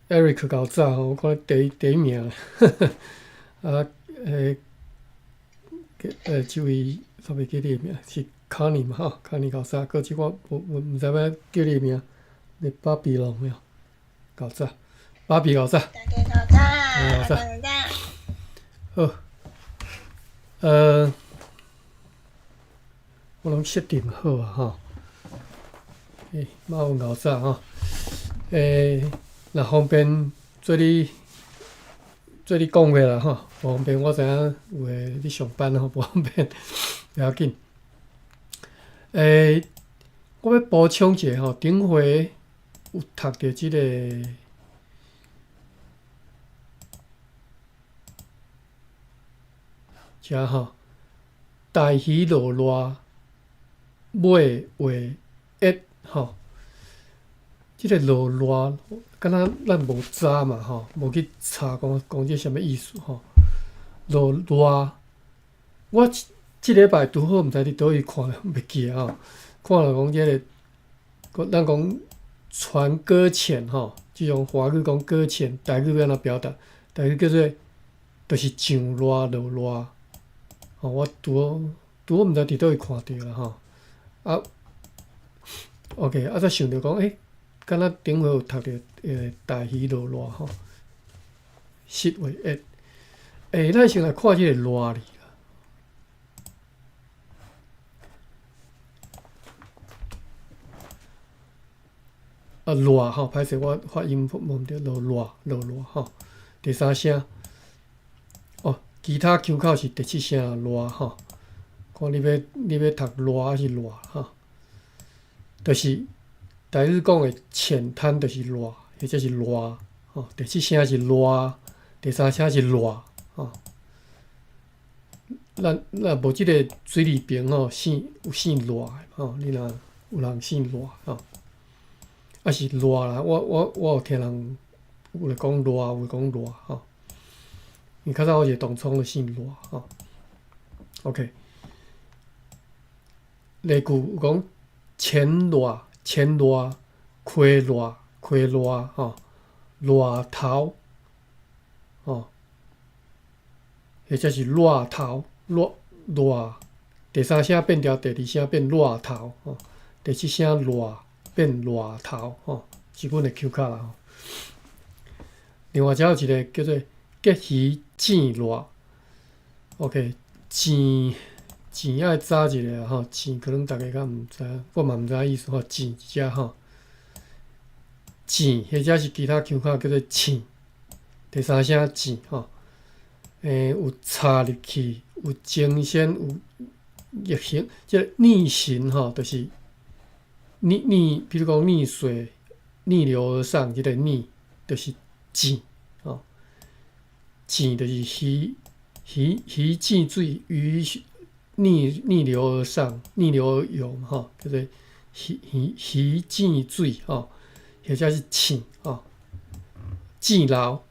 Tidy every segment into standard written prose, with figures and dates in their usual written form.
Eric 搞早吼，我看第一名，啊，这位我袂记你的名是 Connie 嘛吼 ，Connie 搞早，个即我毋知要叫你的名，你芭比咯没有？搞早，芭比搞早，大家搞早，大家搞早。好，我拢设定好啊吼。马文搞早吼，若方便做你讲话啦吼，无方便我知影有诶你上班吼，无方便不要紧。我要补充一下吼，顶回有读到即个遮吼，大鱼落热，尾画一吼，即个落热，敢若咱无查嘛吼，无去查讲这啥物意思吼。落热，我即礼拜拄好毋知伫倒位看，袂记啊吼，看了讲即个，咱讲船搁浅吼，即种华语讲搁浅，台语要安怎表达？台语叫做就是上热落热。吼，我拄好毋知伫倒位看着啦吼。啊 ，OK， 啊，则想着讲，敢若顶回有读着大鱼落热吼，实话咱先来看即个热字啦。热吼，歹势我发音无毋对，落热吼。第三声，其他 Q 口是第七声热吼。看你要读热还是热吼？就是台语讲的浅滩就是热，或者是热吼。第七声是热，第三声是热吼。咱无即个水里边吼，有姓热的吼，你若有人姓热吼，啊是热啦。我有听人有咧讲热，有咧讲热吼。因较早我一个同窗就姓热吼。OK， 例句有讲前热、开热吼，热头吼，或者是热头。热，第三声变调，第二声变热头吼，第七声热变热头吼，是阮的 Q 卡啦吼。另外，有一个叫做结鱼糋热 ，OK， 糋爱查一下吼，糋可能大家较毋知影，我嘛毋知影意思吼，糋遮吼，糋或者是其他 Q 卡叫做糋，第三声糋吼。有插入去，有精神，有逆行，即个逆行吼，就是比如讲溺水、逆流而上，即个逆就是糋吼，糋就是鱼进水，鱼逆流而上，逆流而涌吼，叫做鱼进水吼，或者是糋吼，糋流。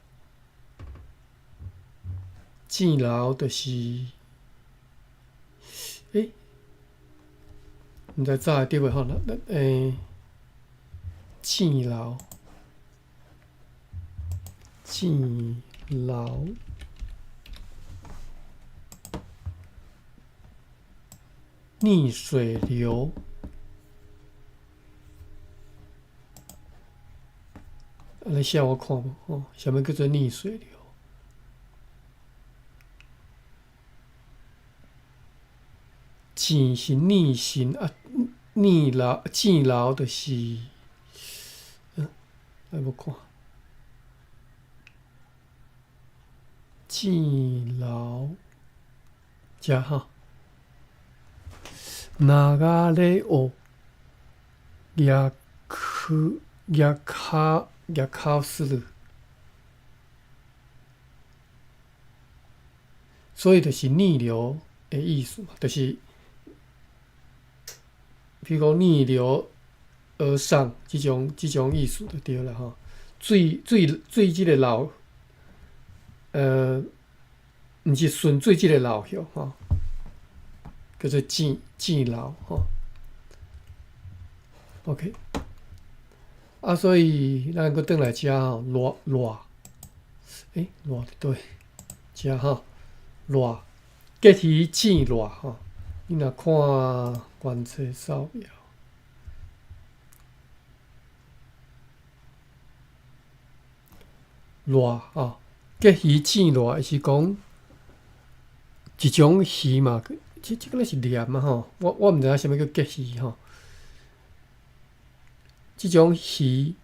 糋流就是，毋知早会对袂吼？糋流，逆水流，安尼写我看无吼？啥物叫做逆水流？糋是逆行啊，糋流就是，来无看，糋流，遮吼，那个咧学，亚考斯了，所以就是逆流的意思嘛，就是。比如讲逆流而上，即种意思就对了吼。水即个流，毋是顺水即个流向吼，叫做糋流吼。OK，啊，所以咱搁转来遮吼，热，热伫对，遮吼热，结鱼糋热吼。你若看原册扫描，热吼，结鱼糋热，是讲一种鱼嘛，即个咧是黏啊吼。我毋知影啥物叫结鱼吼。即种鱼洗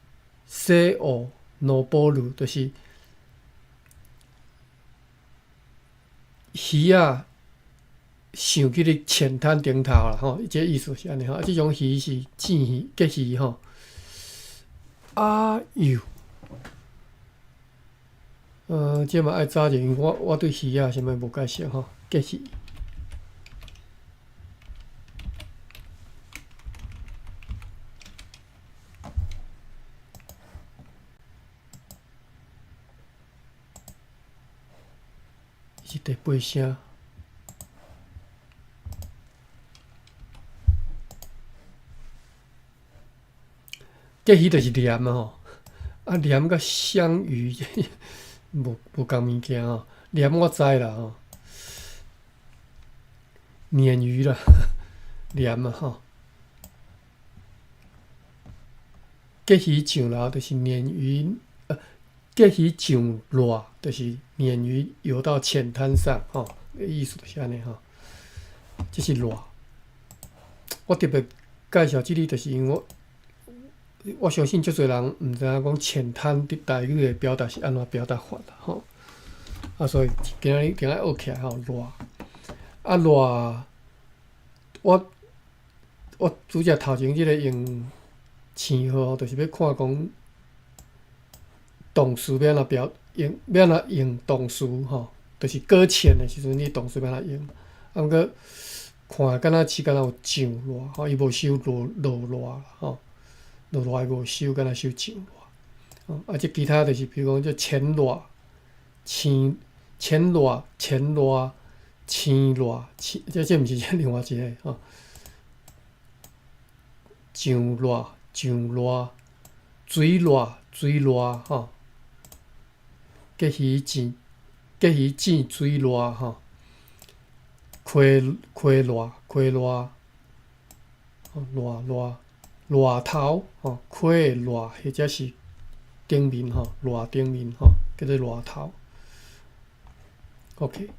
蚵脑保留，就是鱼啊上去咧浅滩顶头啦吼，即个意思是安尼吼。即种鱼是糋鱼、结鱼吼。啊哟，即嘛爱早者，因为我对鱼啊啥物无介绍吼，结鱼。是第8声。结鱼就是黏嘛吼，啊黏甲香鱼无共物件吼，黏我知啦吼，鲶鱼啦，黏嘛吼。结鱼上流就是鲶鱼，结鱼上热就是鲶鱼游到浅滩上吼，意思就是安尼吼。这是热。我特别介绍即个，就是因为我相信足侪人毋知影讲浅滩伫台语的表达是安怎表达法啦吼。啊，所以今仔学起来吼热。啊热，我拄则头前即个用星号，就是要看讲动词要安怎要安怎用动词吼，就是搁浅的时阵，你动词要安怎用？啊，毋过看敢若有上热吼，伊无收落热吼，落热伊无收，敢若收上热。啊，即其他就是比如讲，即浅热、浅热、浅热、青热，这毋是另外一个吼。上热、水热吼，结鱼糋水热吼，溪热，热头吼，溪热或者是顶面吼，热顶面吼，叫做热头。OK，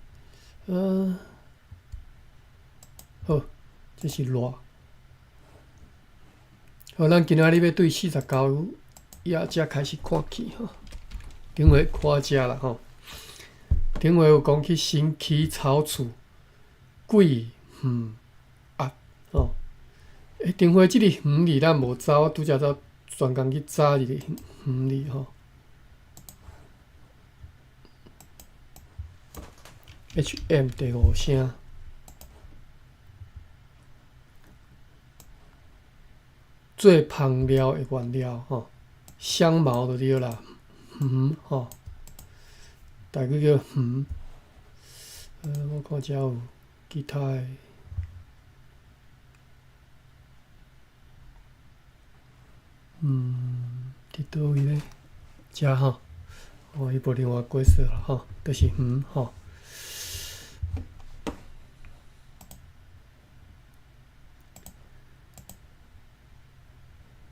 好，这是热。好，咱今仔日要对49页才开始看起吼。顶回看遮啦吼，顶回有讲去新起草厝，贵鸭吼。顶回即个字咱无找，我拄则专工去找一个字吼。HM 第5声。做香料的原料吼，香茅就对啦，吼，大概叫我看遮有其他的，伫倒位咧？遮吼，伊无另外解释啦吼，就是吼。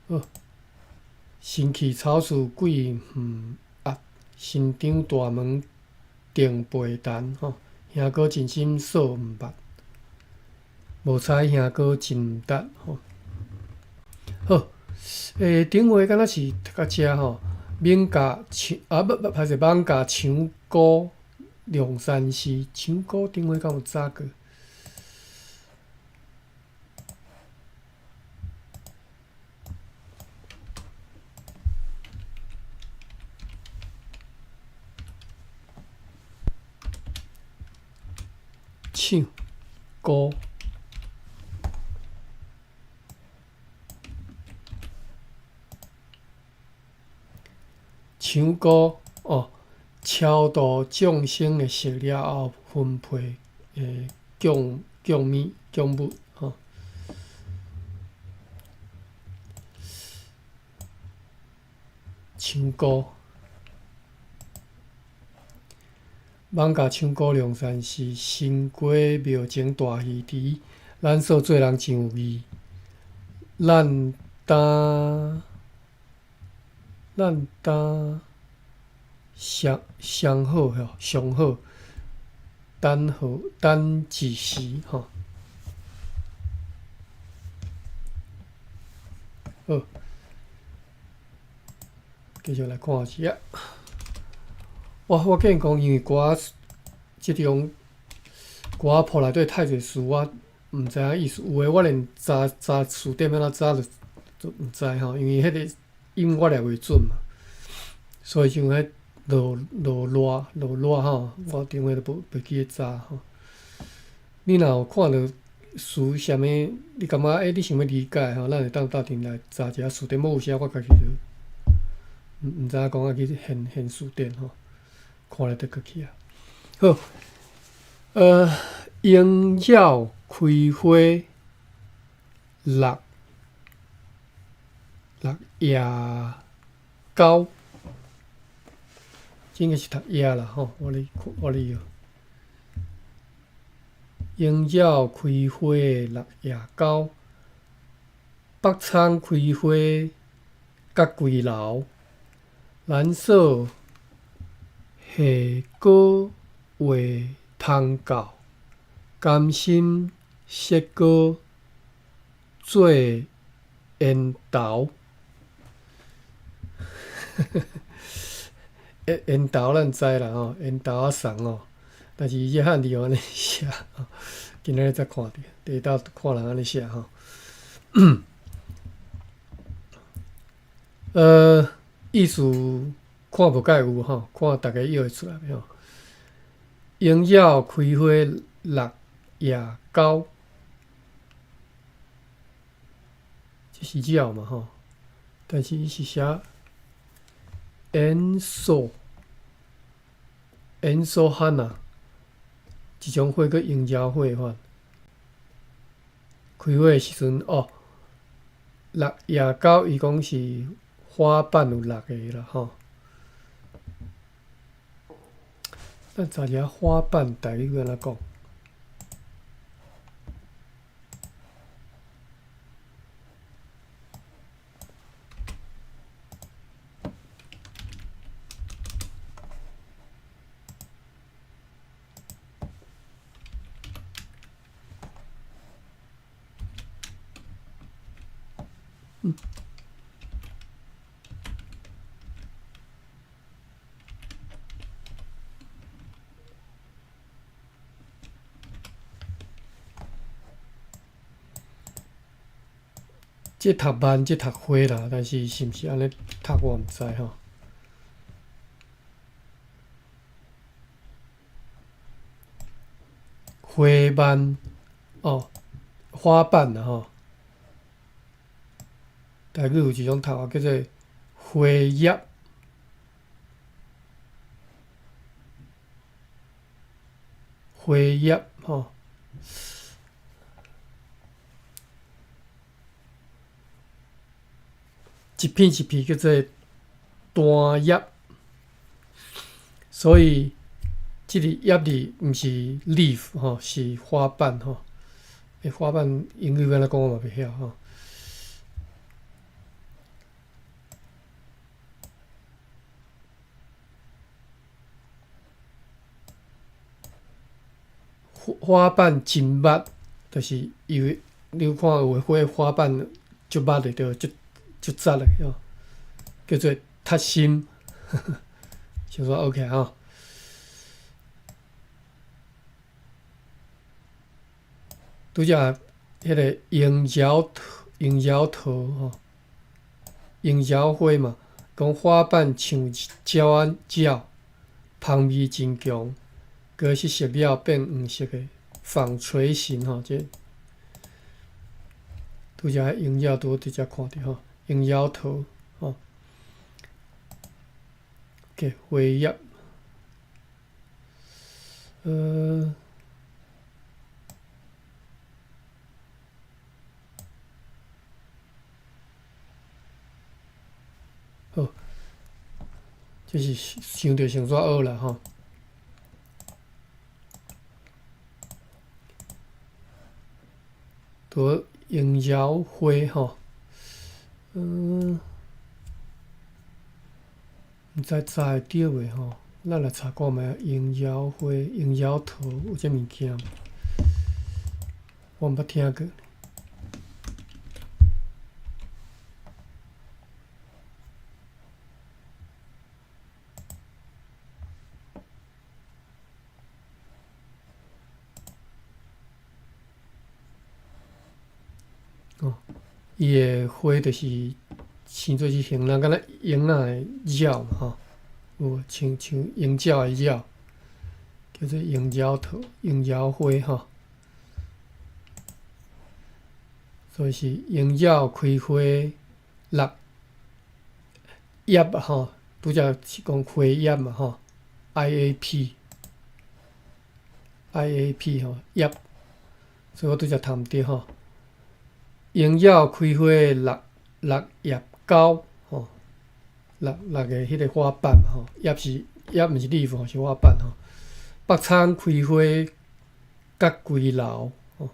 好，新起草厝贵鸭，新张大门定陪谈吼，兄哥真心说毋捌，无猜兄哥真毋值吼。好，顶回敢若是到遮吼，闽甲唱歹势闽甲唱歌梁山诗，唱歌顶回敢有早过？唱歌，唱歌哦，超度众生的食了后，分配供物吼。唱歌。艋舺唱歌梁山寺，新过庙前大鱼池。咱所做人真有义，咱担相好吼，上好，等一时吼。好，继续来看一下。我见讲，因为歌即种歌谱内底太侪词，我毋知影意思。有诶，我连查词典要怎查就毋知吼，因为迄个音我掠袂准嘛。所以像迄落吼，我顶下都袂记咧查吼。你若有看到词啥物，你感觉你想要理解吼，咱会当斗阵来查一下词典。有时我家己就毋知影讲啊去现词典吼。看了得过去啊。好，莺鸟开花落夜高，应该是读夜啦吼。我哩哦。莺鸟开花落夜高，北仓开花甲归楼，蓝色。下果话通教，甘心设果做缘投。缘投咱知啦吼，缘投啊送哦。但是伊这汉字安尼写吼，今仔日才看着，第倒看人安尼写吼。意思。看无介有吼，看大家译会出来袂吼。莺鸟开花落夜高，这是鸟嘛吼，但是伊是写演奏汉啊，一种花叫莺鸟花法。开花诶时阵哦，落夜高，伊讲是花瓣有落个啦吼。咱查一下花瓣台语安怎讲？这读慢，这读花啦，但是是毋是安尼读我毋知吼。花瓣哦，花瓣啦吼。台语有一种读法叫做花叶，花叶吼。一片一片叫做单叶，所以这个叶字毋是 leaf 吼，是花瓣吼。花瓣英语安怎讲我嘛袂晓吼。花瓣真密，就是因为你有看有诶花瓣足密的，着足杂的吼，叫做塌心，就说 OK 吼。拄则迄个樱桃吼，樱桃花嘛，讲花瓣像鸟仔叫，香味真强。果实熟了变黄色的纺锤形吼，这拄则樱鸟拄直接看着吼，樱桃吼，给花叶，好，就是想着先煞学啦吼。多迎妖花吼，毋知会着袂吼？咱来查看觅迎妖花、迎妖桃有这物件，我毋捌听过。伊个花就是生做是形若敢若鹰仔的鸟嘛吼，有像鹰鸟的鸟，叫做鹰鸟桃、鹰鸟花吼。所以是鹰鸟开花落叶啊吼，拄则是讲花叶嘛吼 ，IAP 吼叶，所以我拄则读毋对吼。鹰鸟开花落叶高吼，落个迄个花瓣吼，叶毋是立吼，是花瓣吼。北仓开花甲归老吼，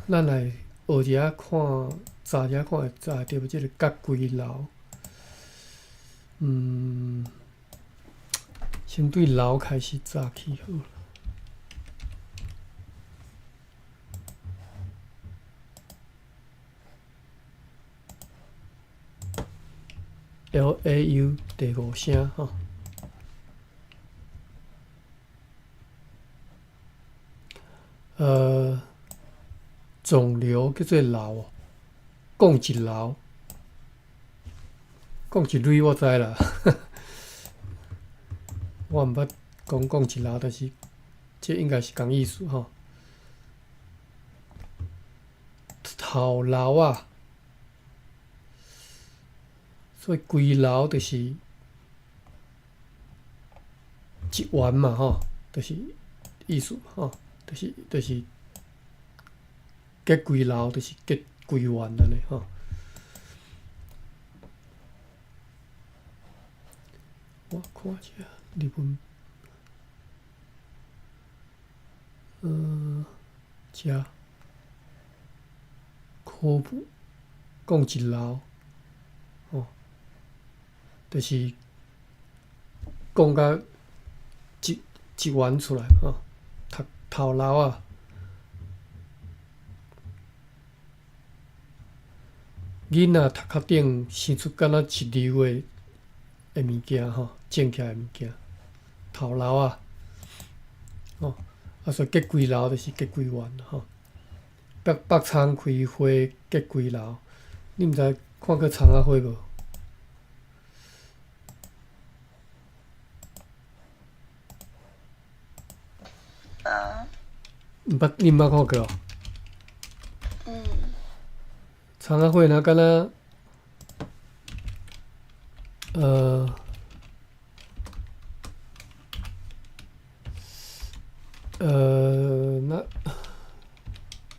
咱来学一下看，查一下看会查着无？即个甲归老，先对老开始查起好了。LAU 第5声吼，肿瘤叫做瘤哦，讲一瘤，讲一类我知啦，我毋捌讲一瘤，但是这应该是同意思吼。头瘤啊。所以归老就是一丸嘛吼，就是意思嘛吼，就是结归老就是结归丸安尼吼。我看一下日文，遮科普讲一老吼。就是讲甲一丸出来吼，头瘤啊，囡仔头壳顶生出敢若一瘤的物件吼，种起来的物件，头瘤啊，吼，所以结归瘤就是结归丸吼。北仓开花结归瘤，你毋知看过葱仔花无？你毋捌看过哦？葱仔花若敢若那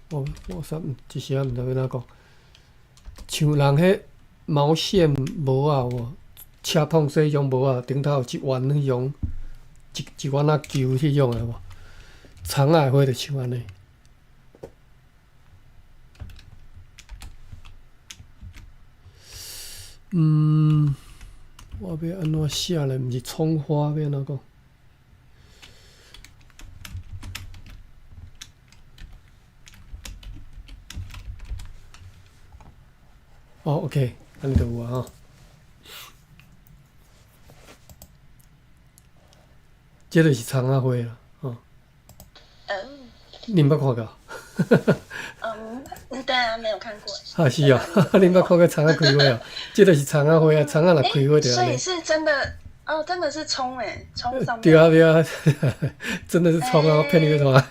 我啥一时仔毋知要哪讲，像人迄毛线帽啊有车碰说迄种帽啊，顶头有一丸迄种，一丸仔球迄种的无？葱仔花就像安尼。我要安怎写咧？毋是葱花，要安怎讲？哦 ，OK， 安尼就有啊吼。这就是葱仔花啦，吼。你毋捌看过？对啊，没有看过。啊是哦，你捌看过葱仔开花哦？这就是葱仔花啊，葱仔若开花就安尼。所以是真的哦，真的是葱诶，葱上面。对啊对啊，真的是葱啊！我骗你个啥？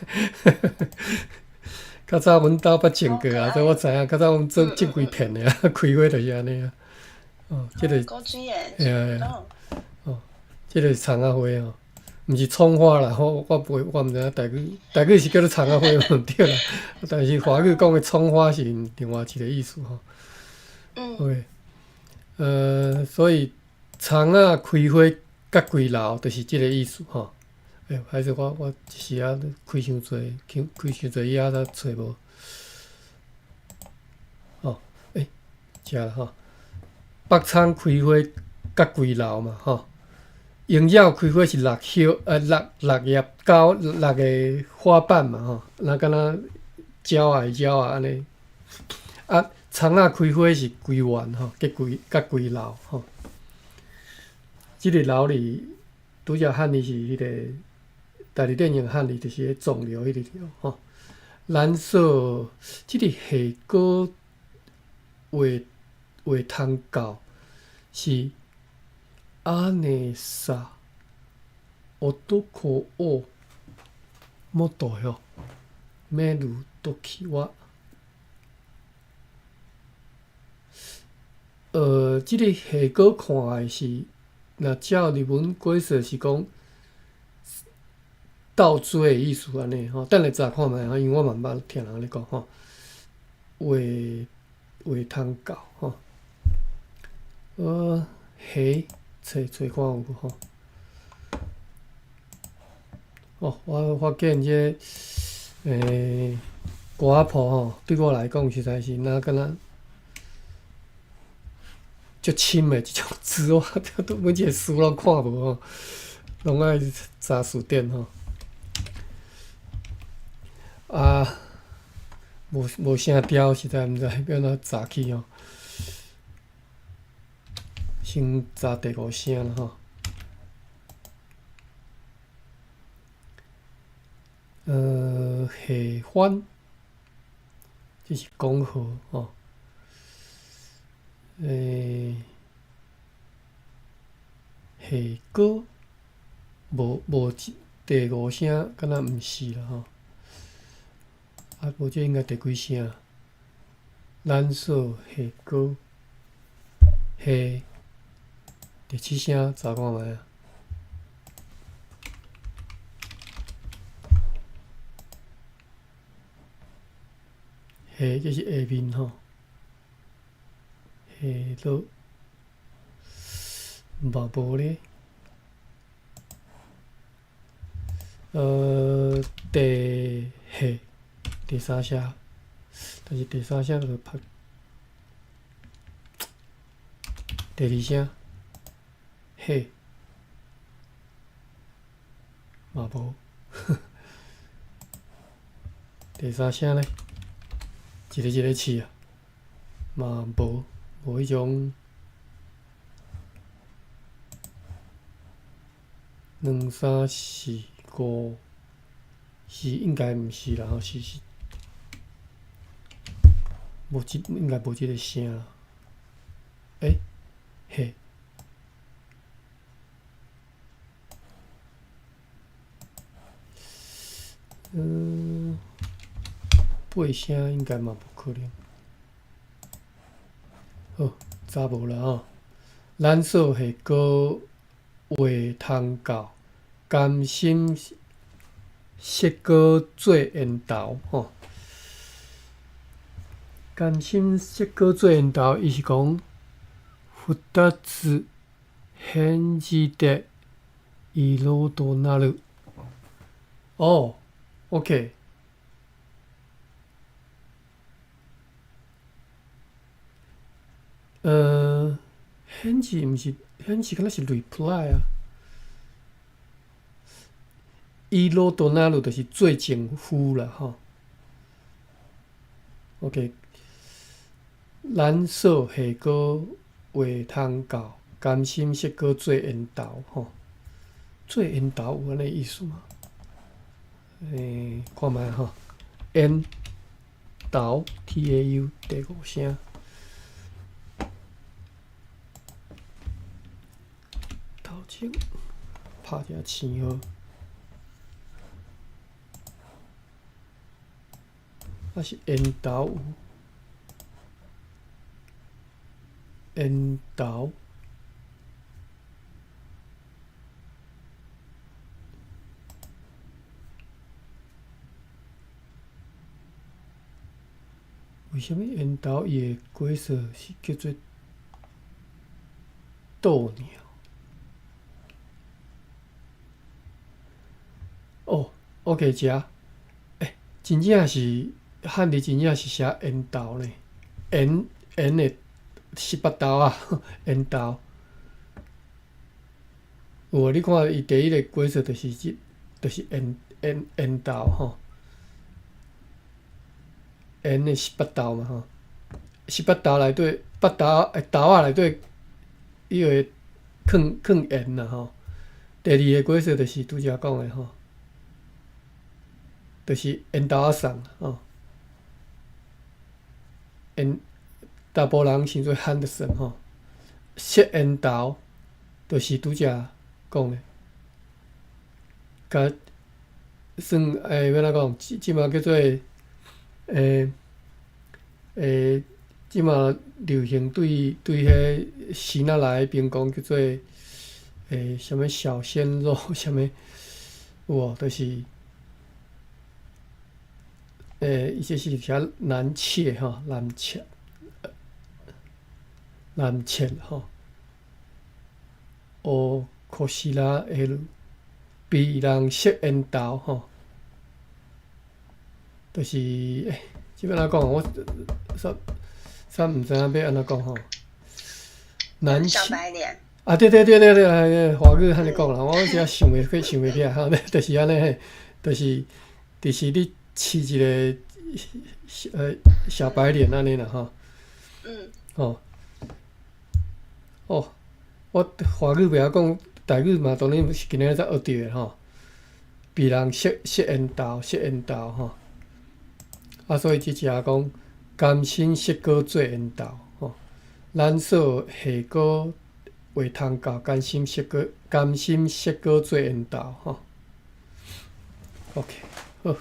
较早阮兜捌种过啊，所以我知影。较早阮种几片的啊，开花就是安尼啊。哦，这个。高枝耶。嘿啊。哦，这个是葱仔花哦。毋是葱花啦，我毋知影台语是叫做葱仔花毋对啦，但是华语讲的葱花是另外一个意思吼。OK，所以窗仔开花甲规楼，就是即个意思吼。还是我一时啊开伤济，开伤济以后才找无。哦，食啦吼。北窗开花甲规楼嘛吼。莺鸟开花是6叶高6个花瓣嘛吼，那敢若鸟安尼。啊，窗仔开花是规园吼，甲规楼吼。即个楼里拄则汉字是迄个台语电影汉字，就是迄肿瘤迄个条吼。蓝色即个下果画通教是阿内萨男をもっとよ見るときは。即个下果看的是，若照日文解说是讲倒追的意思安尼吼。等下查看觅吼，因为我嘛捌听人咧讲吼。话通教吼。虾找看有无吼。哦，我发现这歌仔铺吼，对我来讲实在是敢若足深的即种字，我每一个书拢看无吼，拢爱查词典吼。啊，无啥调，实在毋知要安怎查起吼。先查第5声啦吼。下番，这是讲号吼。下果无第5声，敢若毋是啦吼。啊，无这应该第几声？蓝色下果下第7声，查看觅啊。下这是下面吼。下落嘛无咧。第3声，但是第3声就拍第2声，下嘛无。第3声咧，一个试啊，嘛无迄种。2、3、4、5，是应该毋是啦吼，是无应该无即个声啦。嘿，8声应该嘛无可能。好，查无啦吼。蓝色下果话通教，甘心涩果做缘投吼。甘心涩果做缘投，伊是讲2つ返事で色となる。哦 ，OK。返事毋是返事，敢若是 reply 啊。色となる就是做前夫啦吼。OK。蓝色下果话通教，甘心涩果做缘投吼。做缘投有安尼意思吗？看觅吼。缘投 TAU 第5声。头前拍一下星号。啊是缘投有。缘投为什么缘投伊的解说是叫做斗鸟？我加食，真正是汉字真正是写缘投呢，缘的18投啊，缘投。有无？你看伊第一个规则就是就是缘投吼，缘的18投嘛吼，18投内底8投投仔内底，伊会囥缘啦吼。第二个规则就是拄则讲的吼，就是缘投仔送吼，缘大部人称做汉德森吼，设缘投就是拄则讲的，甲算要怎讲？即嘛叫做即嘛流行对迄时仔来兵讲叫做什么小鲜肉，什么有无？就是伊这是写男妾吼，男妾吼。哦，可惜啦，L 被人设缘投吼，就是即要安怎讲？我煞毋知影要安怎讲吼。男小妾白脸。啊，对，华语安尼讲啦，我有时想袂起吼，就是安尼，就是你饲一个小白脸安尼啦吼。哦，哦，我华语袂晓讲，台语嘛当然是今日才学着的吼。被人设缘投吼，啊，所以即只讲甘心设果做缘投吼，咱所下果话通教，甘心设果做缘投吼。OK， 好，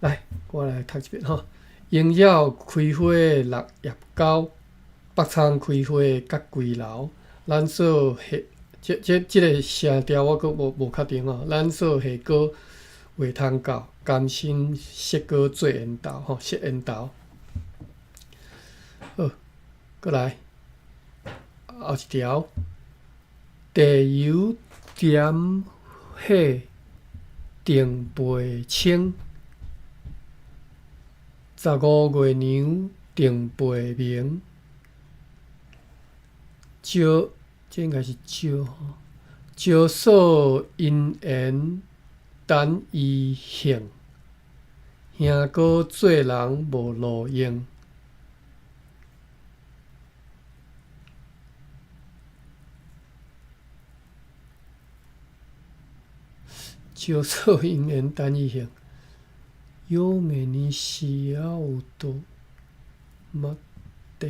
来，我来读一遍吼。莺鸟开花落叶高，北仓开花甲归楼。咱所下即个声调我阁无确定吼。咱所下果话通教，甘心设果做缘投吼，设缘投。好，过来后一条。地油点火定培青，15月娘定培明。招，这应该是招吼。招所因缘等伊幸，兄哥做人无路用。招所因缘等伊幸，优美尼西亚有多马德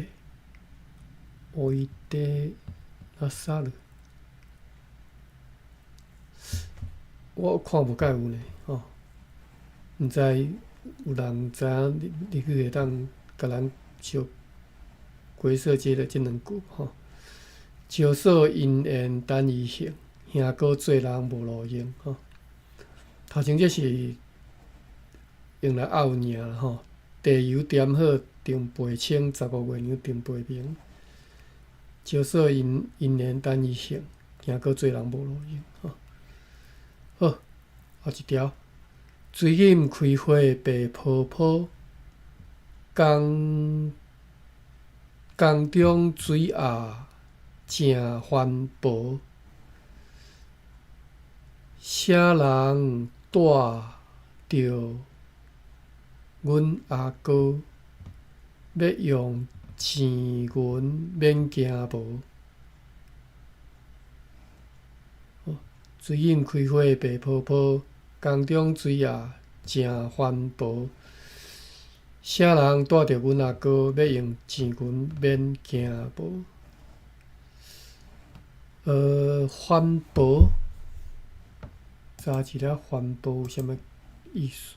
维德拉萨鲁。我看无介有呢，吼，毋知有人知影你会当甲咱小解说即两句吼。招所因缘等伊幸，兄哥做人无路用吼。头前这是用来拗赢吼，地油点好定培青，15月娘定培明。招所因缘等伊幸，兄哥做人无路用吼。好，后一条，水荇开花白泡泡，江中水鸭正环保。啥人带着阮阿哥，要用钱银免惊无。水荇开花白泡泡，江中水鸭正环保。啥人带着阮阿哥，要用钱银免惊无？环保。查一下环保有啥物意思？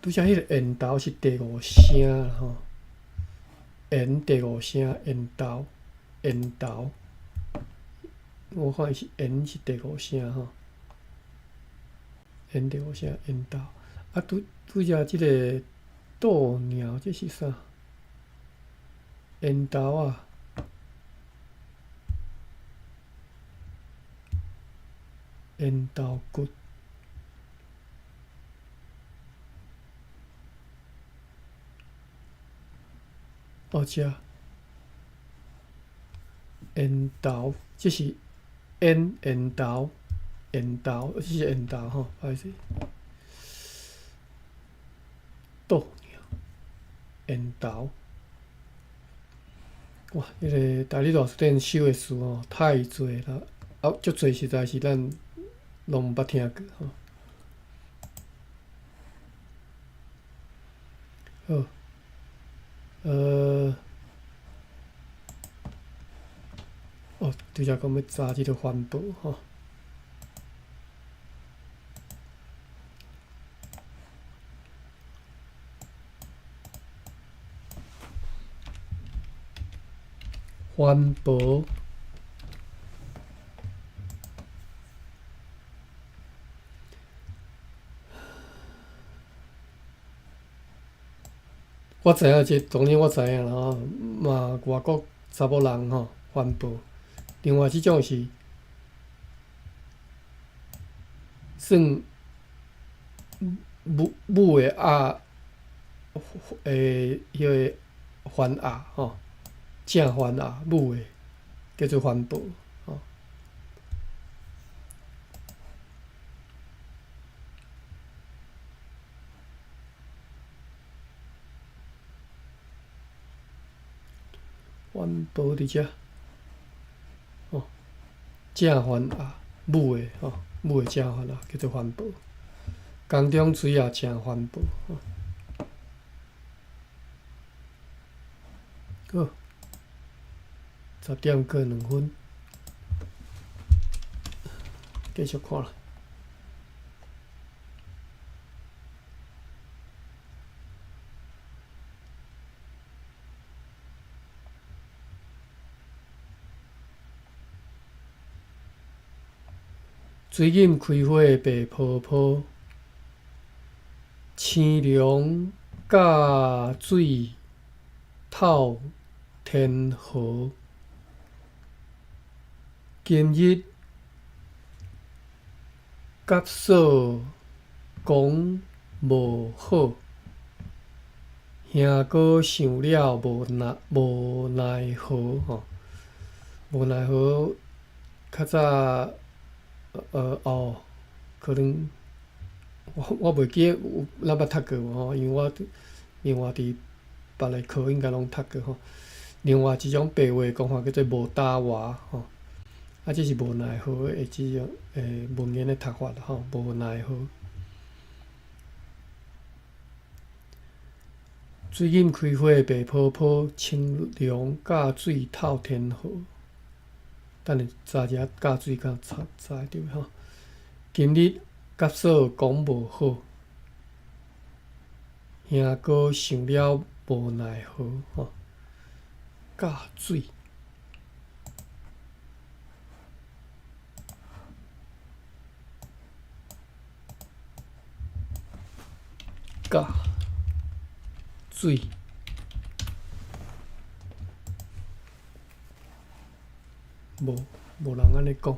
拄则迄个缘投是第5声啦吼，缘第5声，缘投，我看伊是缘是第5声吼，缘第5声缘投。啊，拄则即个斗鸟这是啥？缘投啊。缘豆骨。这缘豆，这是缘豆，这是缘豆吼，不好意思。缘豆，哇！迄个大理大书店收的书吼太济啦，足济实在是咱拢毋捌听过吼。好，拄则讲要查即个环保吼。环保，我知影这当然我知影啦吼，嘛外国查某人吼环保，另外即种是算母的鸭，迄个番鸭吼。正番鸭母的叫做环保吼。环保伫遮哦，正番鸭母的吼，母的正番鸭叫做环保。江中水也正环保吼。好。10点过2分，继续看啦。水饮开花白泡泡，青龙甲水透天河。今日甲嫂讲无好，兄哥想了无奈何吼，无奈何。较早可能我袂记有咱捌读过吼，因为我另外伫别个课应该拢读过吼。另外一种白话讲法叫做无打话吼。这是无奈何的即种文言的读法啦吼，无奈何。水饮开花白泡泡，青龙驾水透天河。等下查一下驾水敢查会着吼。今日甲嫂讲无好，兄哥想了无奈何吼。驾水。甲水，无人安尼讲。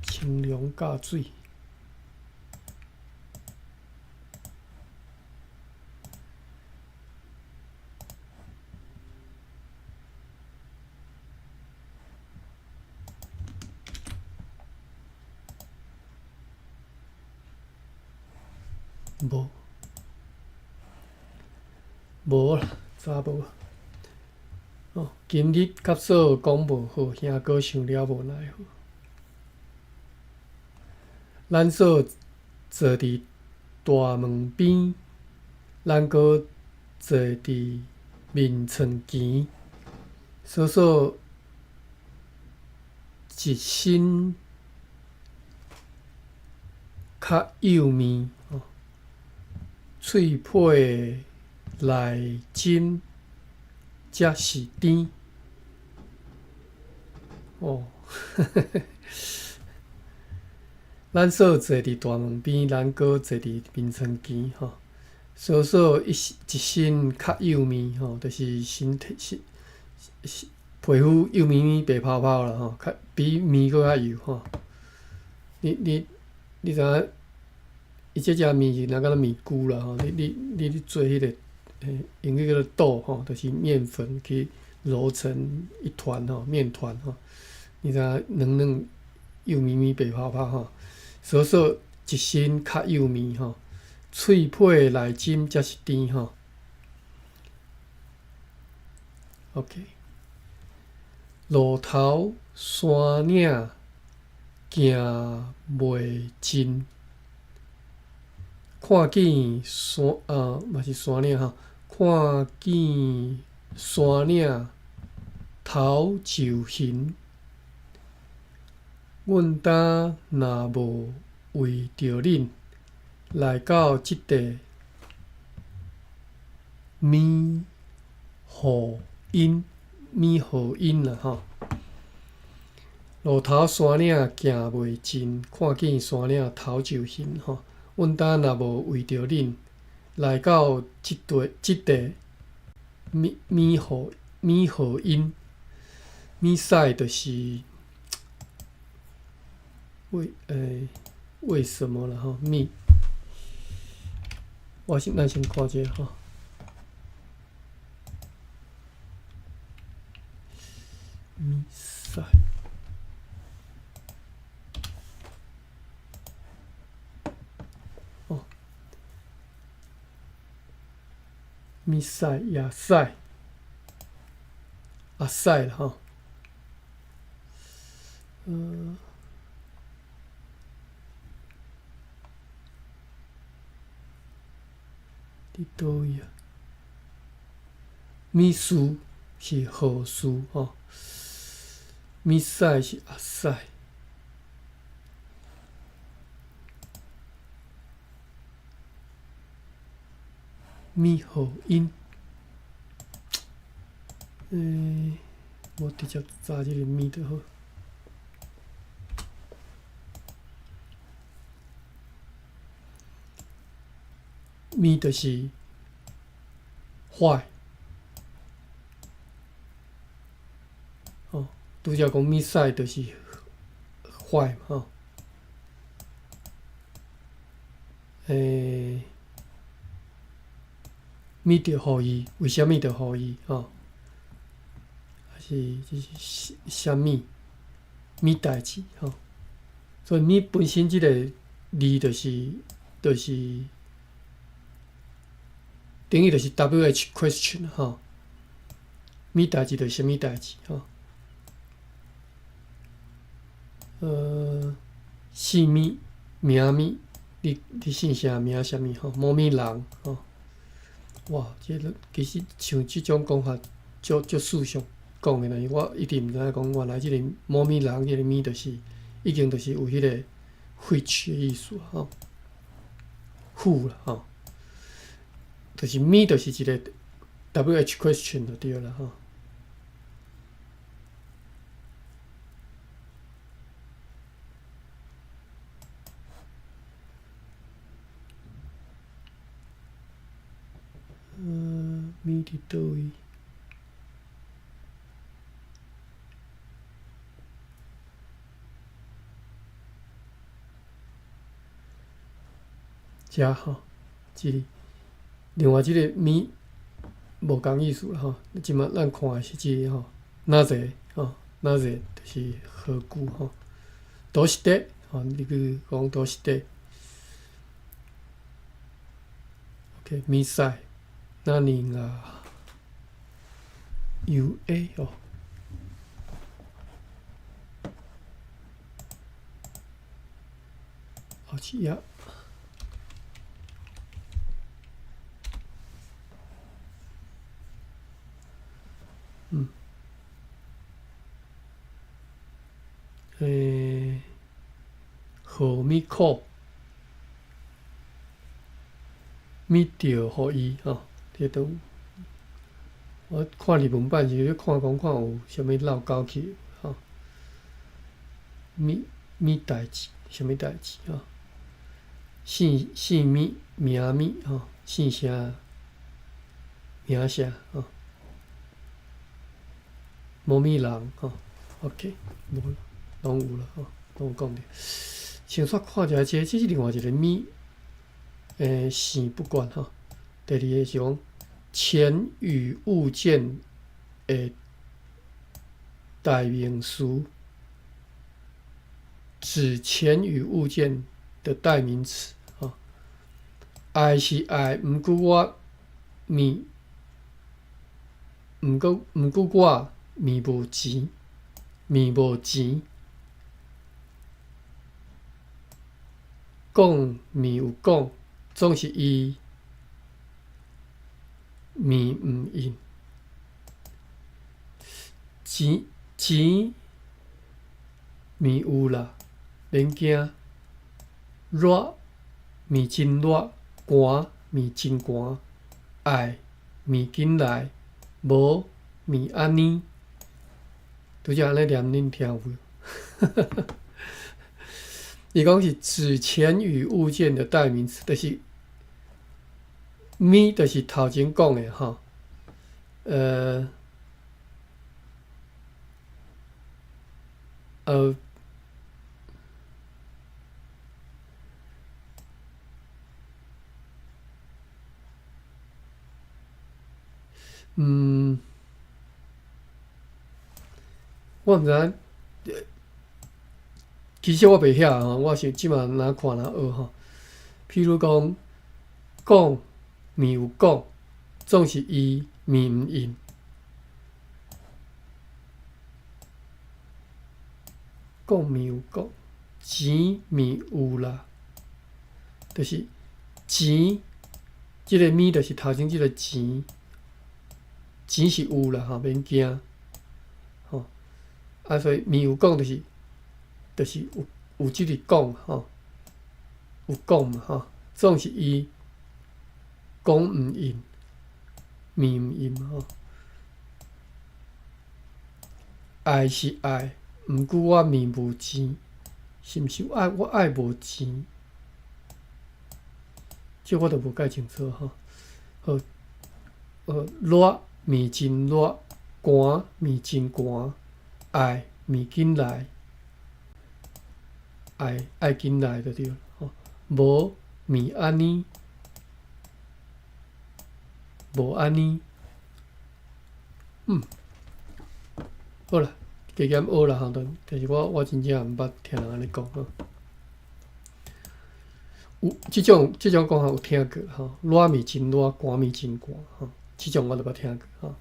青龙甲水，无啦，查无。今日甲嫂讲无好，兄哥想了无奈何。咱嫂坐伫大门边，咱哥坐伫面床前。嫂嫂一身较幼面，喙皮内针才是甜。咱嫂坐伫大门边，咱哥坐伫面床前吼。嫂嫂一身较幼面吼，就是身体皮肤幼绵绵、白泡泡啦吼，比面搁较幼吼。你知影？伊即只面是若敢若面糊啦吼，你做迄、个用迄个豆吼，就是面粉去揉成一团吼，面团吼，你知影软软幼绵绵白泡泡吼，稍稍一身较幼绵吼，脆皮内筋才是甜吼。OK， 路头山岭行袂近。看见山嘛是山岭吼，看见山岭头就行。阮今若无为着恁来到即地咪互因啦吼。路头山岭行袂近，看见山岭头就行吼。阮今若无为着恁来到即地咪互因，咪使就是为什么啦吼？咪，咱先看一下吼。咪使。咪使也使，也使啦吼。伫倒位啊？咪事是好事吼，咪使是也使。咪互因，我直接查即个咪就好。咪就是坏，拄则讲咪使就是坏嘛吼。咪着互伊，为虾米着互伊吼？还是就是虾米代志吼？所以咪本身即个字就是等于就是 WH question 吼。咪代志就是虾米代志吼？姓咪、名咪，你姓啥名啥物吼？某咪人吼。哇，其实像即种讲法，足事实讲诶啦。我一直毋知影讲，原来即个某咪人即个咪，就是已经就是有迄个 which 诶意思吼，who 啦吼，就是咪就是一个 WH question 就对啦吼。咪伫倒位？遮吼，另外即个咪无共意思啦吼。即马咱看诶是即个吼，那者吼，那者就是何故吼？どうして吼？你去讲どうして ？OK， 咪使。何がゆえよ。好似や。何咪苦？咪着互伊吼，迄种我看日文版是咧看有啥物绕口去吼。咪代志，啥物代志吼？姓咪名咪吼，姓啥名啥吼？某咪人吼 ，OK， 无拢有啦吼，拢有讲着。先煞看一下这是另外一个咪，线不管哈。第二个是讲钱与物件的代名词，指钱与物件的代名词啊。爱是爱，毋过我面，毋过我面无钱，面无钱。讲面有讲，总是伊面毋应。钱面有啦，免惊。热面真热，寒面真寒。爱面紧来，无面安尼。拄则安尼念恁听有无？伊讲是指钱与物件的代名词，就是咪，就是头前讲的哈，我毋知影，其实我袂晓吼，我是即马哪看哪学吼。譬如讲面有讲，总是伊面毋应。讲面有讲，钱面有啦，就是钱，即个面就是头前即个钱，钱是有啦吼，免惊吼。啊，所以面有讲就是有即个讲吼，有讲嘛吼，总是伊讲毋应，面毋应嘛吼。爱是爱。毋过我面无钱，是毋是我爱无钱？这我都无解清楚吼。好，热面真热，寒面真寒，爱面紧来，爱紧来就对了吼。无面安尼，无安尼，好啦。加减学啦吼，但是我真正毋捌听人安尼讲吼。有即种讲法有听过吼，热面真热，寒面真寒吼，即种我都捌听过吼。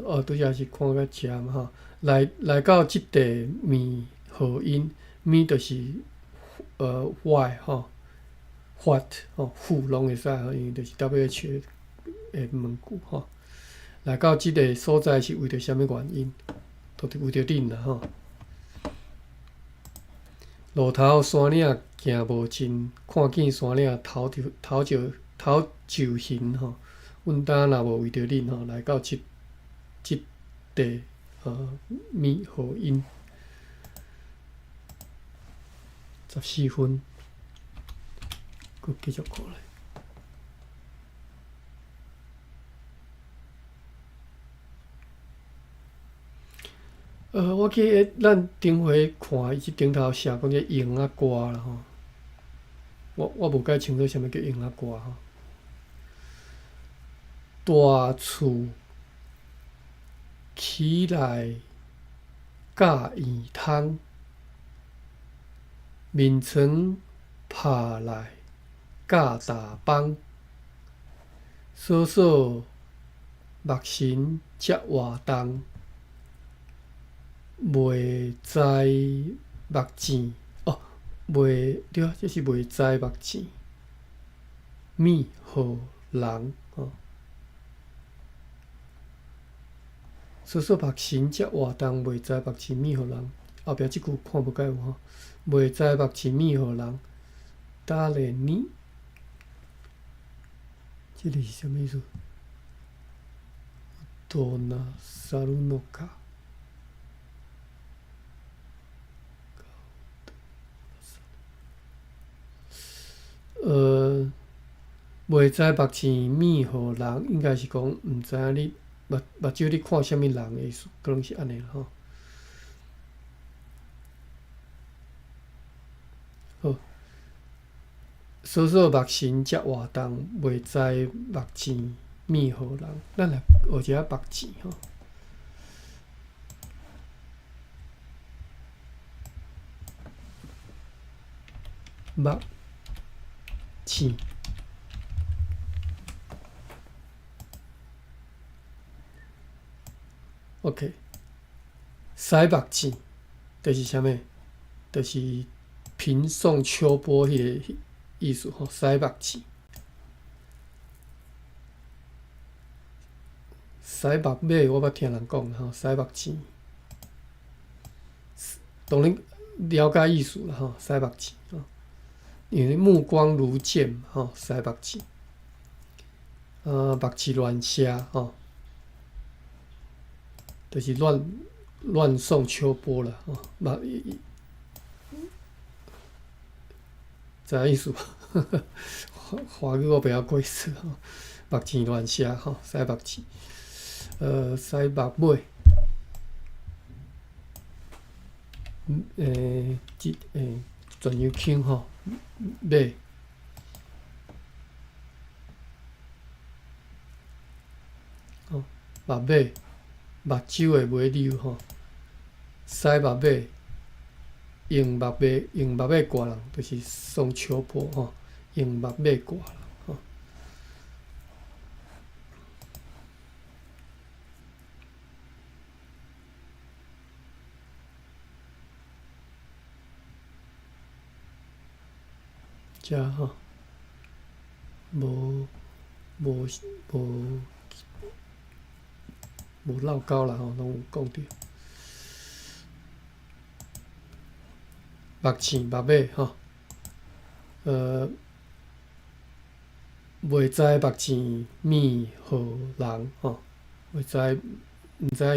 好，拄则是看到遮嘛吼，来到即块面合音，面就是white 吼 ，what 吼，富拢会使吼，因为就是 WH 的问句吼。来到即个所在是为着啥物原因？都是为着恁啦吼。路头山岭行无尽，看见山岭头就行吼。阮当若无为着恁吼，来到即块咪和音14分，佮继续看来。我记咱顶回看伊即顶头写讲这鹰仔歌啦吼，我无解清楚啥物叫鹰仔歌吼。大厝起来架圆通，面床拍来架大帮，嫂嫂目神接活动。袂知目糋袂对啊，这是袂知目糋，咪互人吼。嫂嫂目神接活动，袂知目糋咪互人。后壁即句看无解有吼，袂知目糋咪互人。打咧呢？这个是啥物意思？多纳萨鲁诺卡。袂知目糋咪互人，应该是讲毋知影目睭你看啥物人的意思，可能是安尼啦吼。好，扫扫目神则活动，袂知目糋咪何人？咱来学一下目糋吼。目糋。OK， 使目糋就是啥物？就是平宋秋波迄个意思吼，使目糋。使目尾，我捌听人讲吼，使目糋。当然了解意思啦吼，使目糋吼，因为目光如剑吼，使目糋。目糋乱射吼。就是乱送秋波啦，吼，知影意思无？华语我袂晓解释吼，目糋乱射吼，使目糋，使目尾，转油轻吼，尾，吼，目尾。目睭的尾流吼，使目尾，用目尾挂人，就是送秋波吼，用目尾挂人吼。遮吼，无绕高啦吼，拢有讲着。目糋目尾吼，袂知目糋咪何人吼，毋知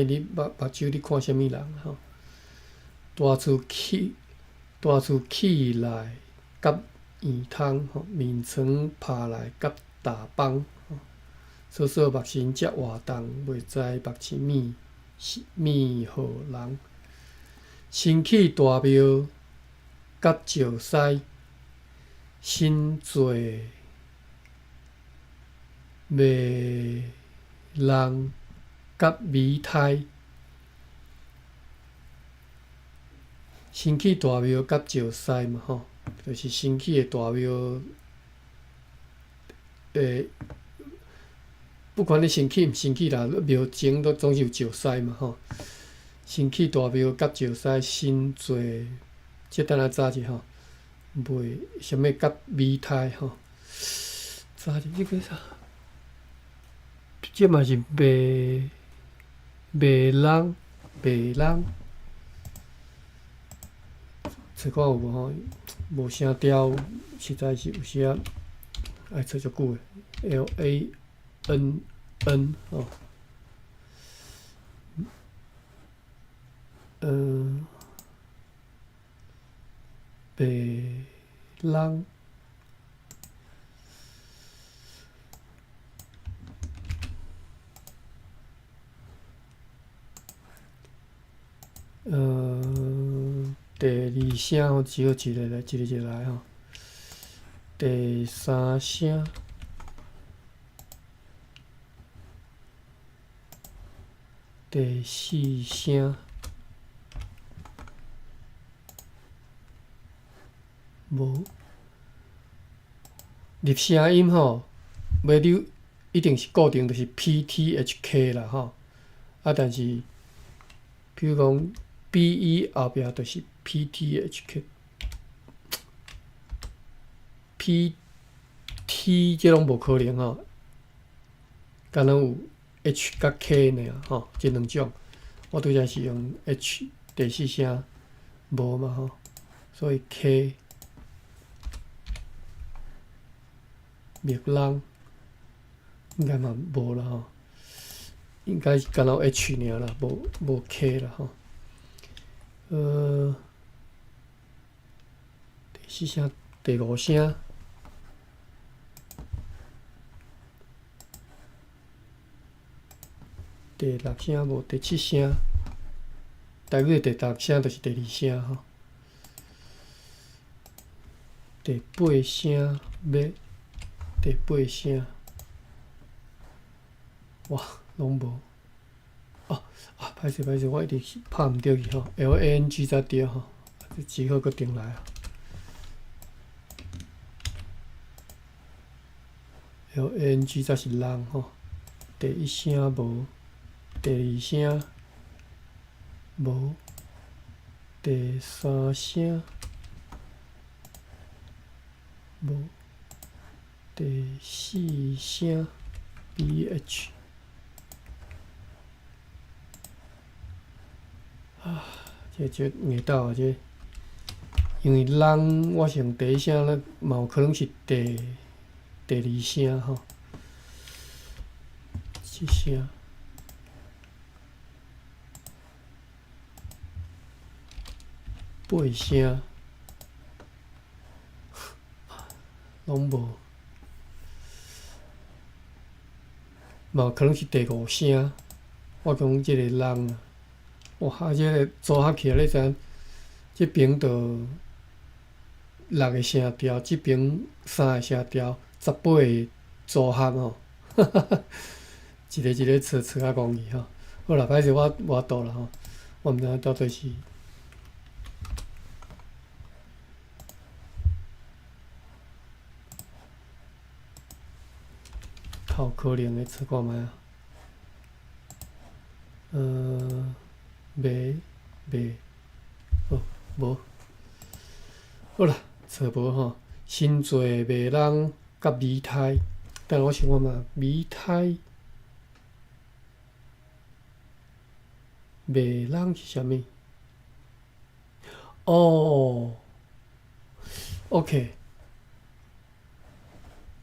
你目睭你看啥物人吼。大厝起来甲圆通吼，面床拍来甲大帮吼。扫扫目神则活动，袂知目糋咪何人？身起大庙甲石狮，身做迷人甲迷胎。身起大庙甲石狮嘛吼，就是身起的大庙，不管你生气毋生气啦，庙前都总是有石狮嘛吼。身起大庙甲石狮，身做，即等下查者吼，袂啥物甲米胎吼。查者即个啥？即嘛是卖人。找看有无吼？无声调，实在是有时啊爱找足久诶。LANN 吼，白人，第二声吼，只有一个来吼，第三声。第四声无入声音吼，尾流一定是固定，就是 PTHK 啦吼。但是，比如讲 BE 后壁就是 PTHK。PT 这拢无可能吼，敢若有。H 甲 K 尔吼，即两种，我拄则是用 H 第四声无嘛吼，所以 K 灭人应该嘛无啦吼，应该是敢若 H 尔啦，无 K 啦吼。第四声、第五声。第6声无，第7声。台语的第6声就是第2声吼。第8声要，第8声，哇，拢无。歹势，我一直拍毋对去吼 ，lang 才对吼，只好搁重来啊。lang 才是人吼，第1声无，第2声无，第3声无，第4声 bh。这硬斗啊！这因为人我想第1声咧，嘛有可能是第2声吼，7声。8声，拢无，嘛有可能是第5声。我讲即个人啊，哇！即个组合起来，你知影？即边就6个声调，即边3个声调，18个组合吼，一个找啊讲伊吼。好啦，歹势我无法度啦吼，我毋知影到底是。较可能的，测看觅啊。袂，哦，无。好啦，找无吼。真侪袂人甲美胎，但我想看觅美胎，袂人是啥物？哦 ，OK，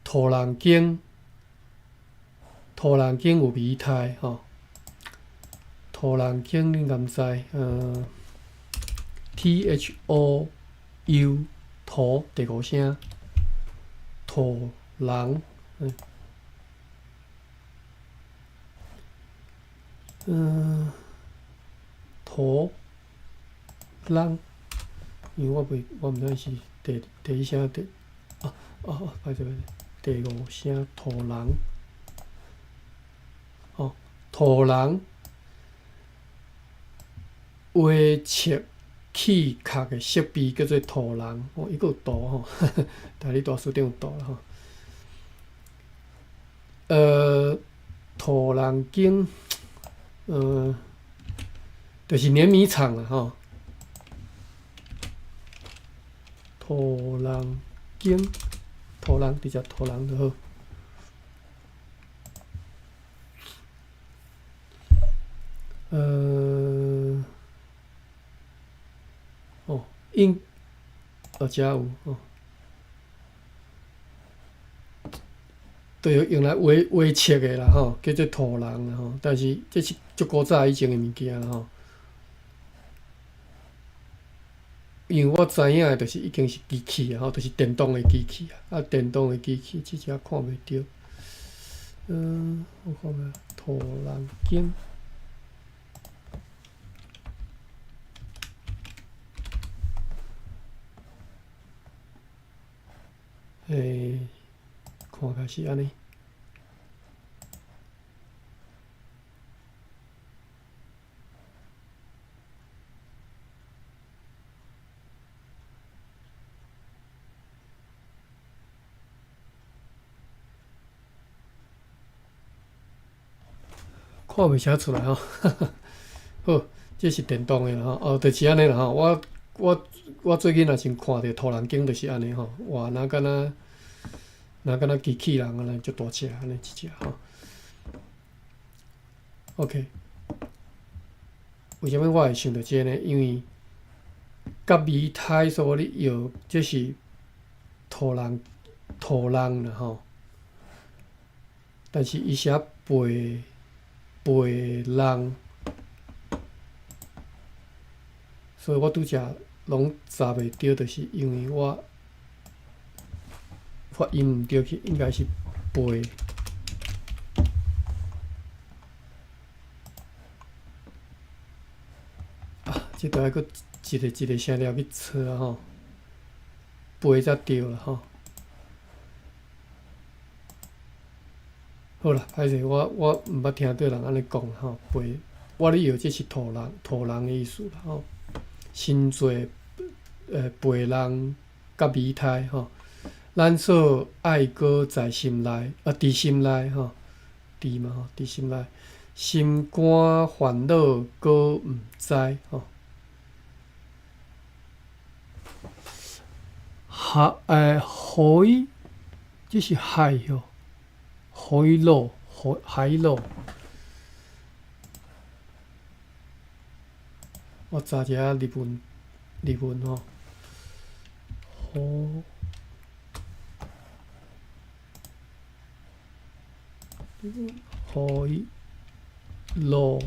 土人经有美胎吼。土人经你敢知？thou 土第5声，土人，土人，因为我毋知是第1声歹势，第5声土人，土人。画切气壳的设备叫做土人，伊佫有图吼，台语大书顶有图啦吼。土人经，就是碾米厂啦吼。土人经，土人直接土人就好。因遮有都用来画切的啦吼，叫做土人啦吼。但是这是足古早以前的物件啦吼。因为我知影的，就是已经是机器啊，吼，就是电动的机器啊。电动的机器，即只看袂着。我看觅土人经。看起是安尼。看袂写出来吼，好，这是电动的啦吼，就是安尼啦吼。我最近也先看着土人经，就是安尼吼，哇，若敢若机器人安尼足大只安尼一只吼。OK， 为什么我会想到这呢？因为甲米胎所咧用，这是土人啦吼，但是伊写背人，所以我拄则拢查袂着，就是因为我发音毋对去，应该是背即都要搁一个一个声调去测啊吼，背才对啦吼。好啦，歹势，我毋捌听到人安尼讲吼，背我咧以为这是土人的意思啦吼。心罪背人甲美态吼，咱所爱搁在心内，伫心内吼，伫嘛吼，伫心内，心肝烦恼搁毋知吼。海，这是海哟，海路，海路。我查一下日文吼，海路，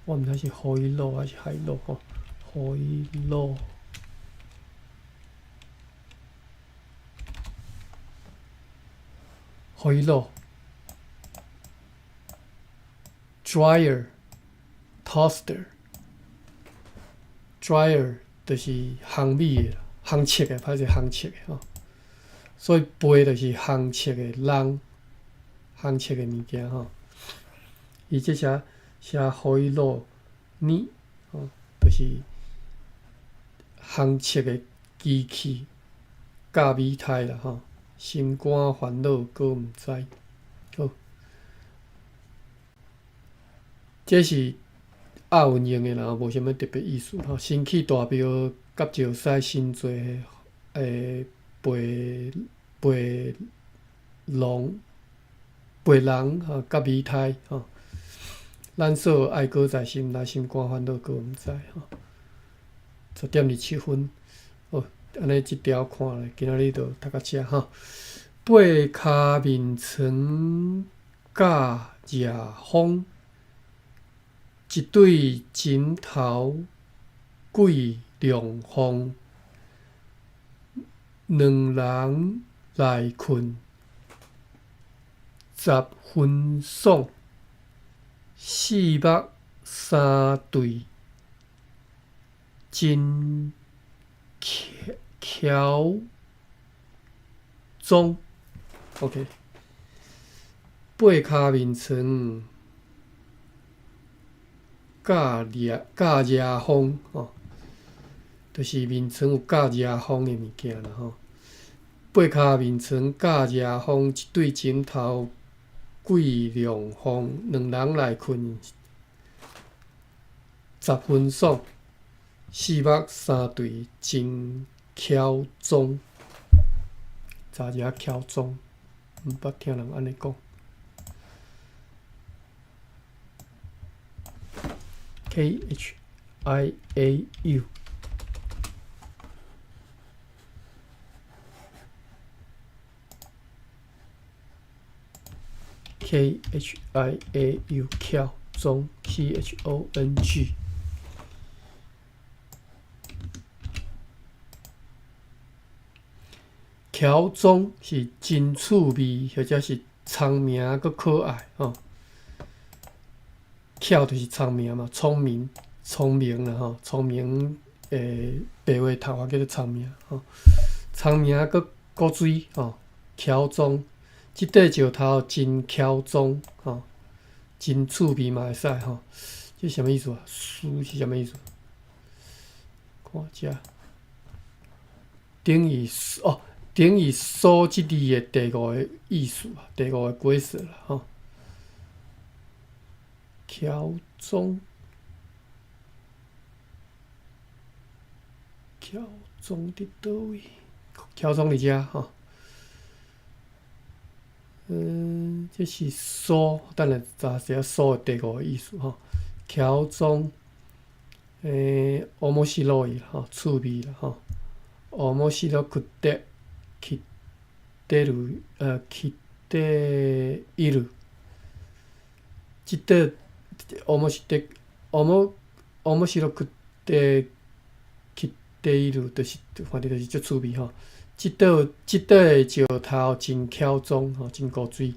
我毋知是海路还是海路吼，海路。海路 ，dryer。toaster dryer 就是烘米的、烘切的，歹势烘切的吼。所以背就是烘切的人，烘切的物件吼。伊这写海路呢吼，就是烘切的机器，教米胎啦吼。心肝烦恼搁毋知，好，这是。押韵用的啦，无啥物特别意思吼。身体大标甲石狮心罪背人吼，甲美态吼。咱所爱搁在心内，心肝烦恼搁毋知吼。10.27分，好，安尼即条看咧，今仔日就读到遮吼。八骹面床甲热风。一对枕头几凉风，两人来困10分爽，四目三对真乔装。OK， 八骹面床。甲热风吼，就是面床有甲热风的物件啦吼。八骹面床甲热风，一对枕头几凉风，两人来困10分爽，四目三对真乔装。查一下乔装，毋捌听人安尼讲。KHIAU KHIAU 乔装 CHONG 乔装是真趣味，或者是聪明佮可爱吼。巧就是聪明嘛，聪明啦吼，聪明白话头话叫做聪明吼，聪明佮古水吼，乔装，即块石头真乔装吼，真趣味嘛会使吼，这是啥物意思啊？书是啥物意思？看遮，等于数即字的第5个意思啊，第5个解释啦吼。乔装伫倒位？乔装伫遮吼。这是数，等下查一下数的第5个意思吼。乔装，面白い吼，趣味啦吼。面白くて着ている。即块。面白くて着ている，就是反正就是足趣味吼。即块石头真巧装吼，真古锥。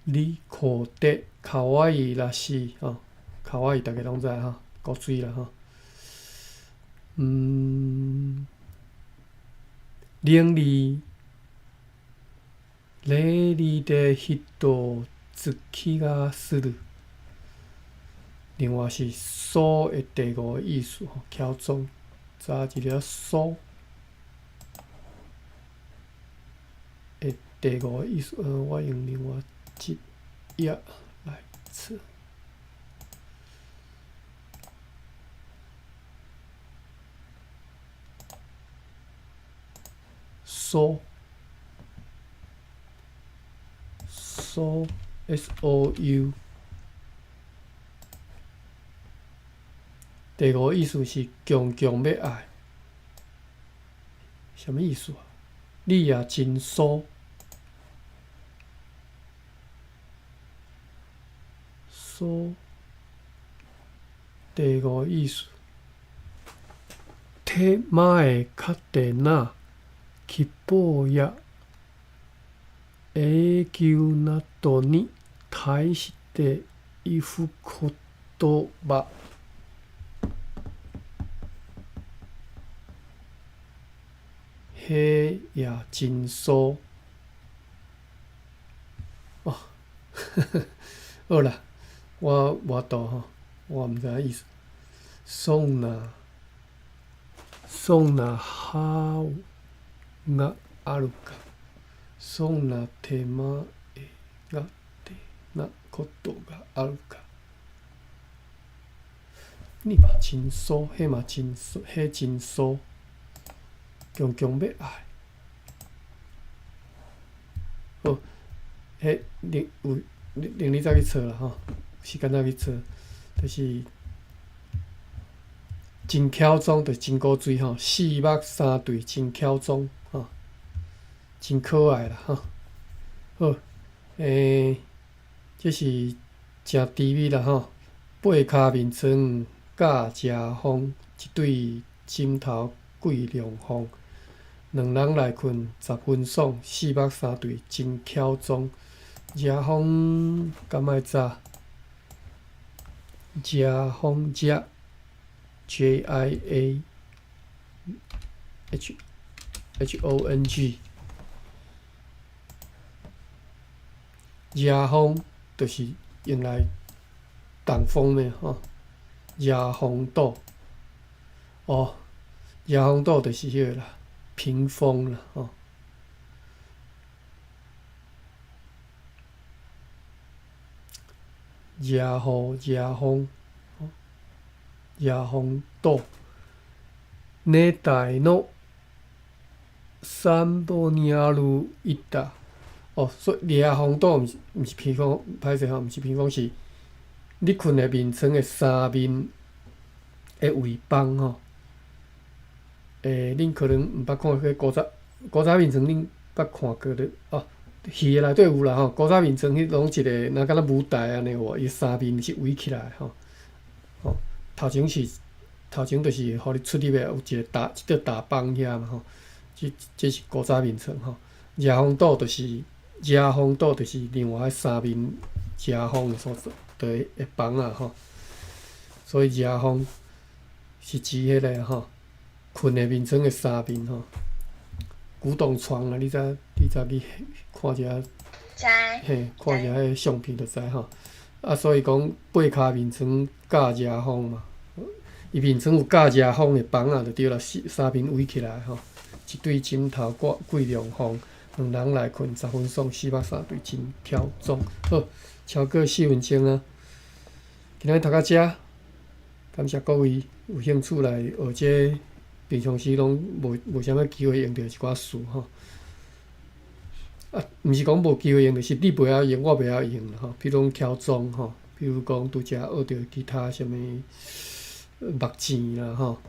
你看得卡哇伊啦是吼，卡哇伊大家拢知哈，古水啦哈。冷哩，礼哩的迄道ズキがする。另外是苏的第五个意思吼，乔装加一个苏的第五个意思。我用另外一页来测。苏，S-O-U。第五个意思是强强要爱，什么意思啊？你也真苏，苏。第五个意思，手前的確定な希望や永久などに対して言う言葉。迄也真苏哦，好啦，我读吼，我毋知影意思。そんな歯があるか、そんな手前が手なことがあるか。你嘛真苏，迄嘛真苏，迄真苏。强强要爱，好，迄另你再去测啦吼，时间再去测，就是真巧装，就是真古锥吼，四目三对真巧装吼，真可爱啦吼。好，这是真甜蜜啦吼，八骹面床甲食风，一对枕头贵良风。两人来困十分爽，四目三对真巧装。食风敢爱早，食风食 J-I-A-H-O-N-G。热风就是用来挡风的吼，热风岛哦，热风岛就是迄个啦。屏风了哦，热雨热风，热风岛。热帯のサンボにある板。哦，所以热风岛毋是屏风，歹势吼，毋是屏风，是你困的面床的三面的位邦吼。恁可能毋捌看过古早面床，恁捌看过咧？哦，戏的内底有啦吼。古早面床迄拢一个，若敢若舞台安尼有无？伊三面是围起来吼。吼，头前就是互你出入的有一个大帮遐嘛吼。这是古早面床吼。热风岛就是另外迄三面热风的所在的房啊吼。所以热风是指迄个吼。困的面床的三面吼，古董床啊，你再去看一下，嘿，看一下迄相片就知吼。啊，所以讲八骹面床架热风嘛，伊面床有架热风的房啊，就对啦，三面围起来吼，一对枕头贵良风，两人来困十分爽，四目三对真巧装。好，超过4分钟啊，今日读到遮，感谢各位有兴趣来学这。平常时拢无啥物机会用到一寡词吼，啊，毋是讲无机会用，就是你袂晓用，我袂晓用啦吼。比如讲敲钟吼，比如讲拄则学着其他啥物目簪啦吼，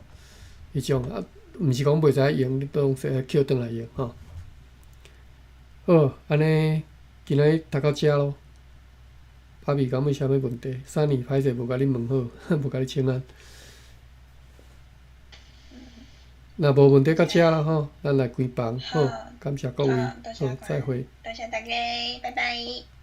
迄种啊，毋是讲袂知用，你拢说捡转来用吼。好，安尼今仔日读到遮咯。爸比敢有啥物问题？三年歹势无甲你问好，无甲你请安。若无问题，到遮啦吼，咱来关房。好，感谢各位，好，再会。多谢大家，拜拜。